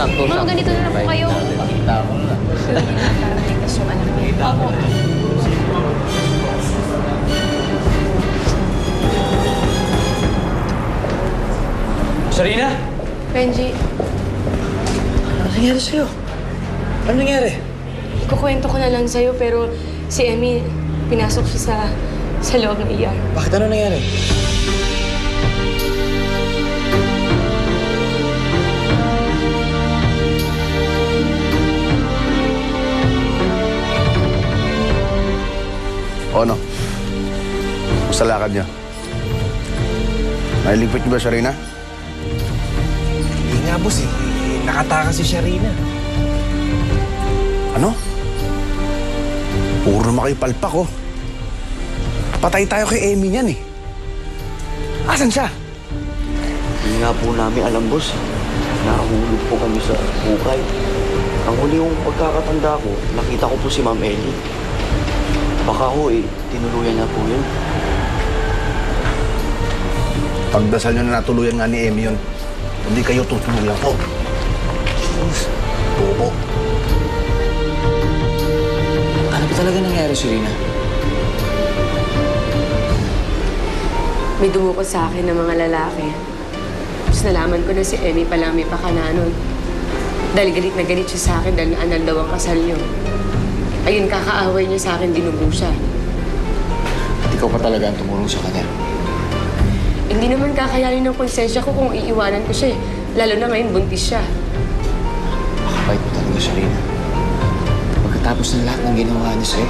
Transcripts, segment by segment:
sakto Mga ganito na lang po kayo. Pakita ko na. Gawin niyo lahat para maligtas yung anak niyo. Opo. Sarina? Benji, Ano nangyari sa'yo? Ano nangyari? ikukwento ko na lang sa'yo pero si Emmy, pinasok siya sa loob ng ER. Bakit ano nangyari? O ano? Kumusta lakad niyo? Nailigpit niyo ba, Sharina? Hindi nga, boss eh. Nakatakas si Sharina. Ano? Puro naman kayo palpak, oh. Patay tayo kay Emmy niyan, eh. Asan siya? Hindi nga po namin alam, boss. Nahulog po kami sa bukay. Ang huli yung pagkakatanda ko, nakita ko po si Ma'am Ellie. Baka ho tinuluyan niya po yun. Pagdasal niyo na natuluyan nga ni Emmy yun. Hindi kayo tutuluyan ko. Bobo. Ano ba talaga nangyari, Sharina? May dumukot sa akin ng mga lalaki. Tapos nalaman ko na si Emmy pala may pakana nun. Dahil galit na galit siya sa akin dahil naanal daw ang kasal niyo. Ayun, kakaaway niya sa akin, dinugo siya. At ikaw pa talaga ang tumulong sa kanya. Hindi naman kakayanin ng konsensya ko kung iiwanan ko siya eh. Lalo na ngayon, buntis siya. Makabait mo talaga, Sharina. Pagkatapos ng lahat ng ginawa niya sa'yo,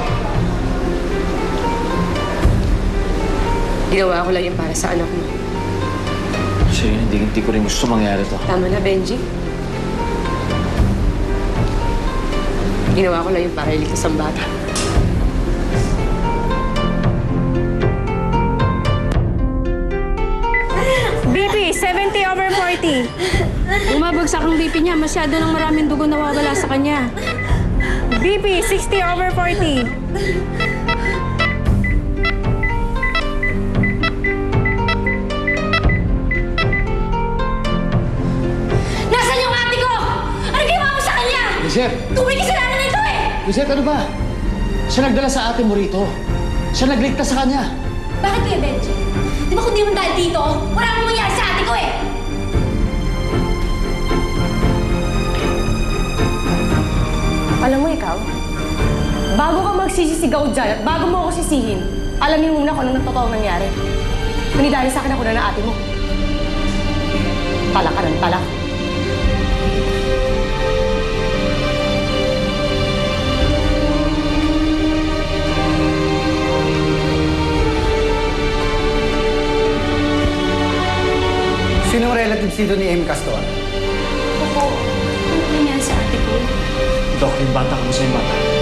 Ginawa ko lang yun para sa anak mo. Sharina, hindi ko rin gusto mangyari to. Tama na, Benji. Ginawa ko lang yun para iligtas ang bata. BP, 70/40. Bumabagsak ang BP niya. Masyado ng maraming dugo nawawala sa kanya. BP, 60/40. Nasaan yung ate ko? Ano ginawa mo sa kanya? Lisette! Tuwing kasalanan nito eh! Lisette, ano ba? Siya nagdala sa ate mo rito. Siya nagligtas sa kanya. Bakit kaya, Benji? Di ba kung di mo dahil dito, wala namang mangyari sa ate ko eh! Alam mo ikaw, bago ka magsisisigaw dyan at bago mo ako sisihin, alamin muna kung anong totoong nangyari. Hindi dahil sa akin ako na ng ate mo. Talak ka ng talak. Sinong relatives dito ni Emmy Castor? Opo, ano nangyari sa ate ko? Dok, yung bata ka mo sa yung bata.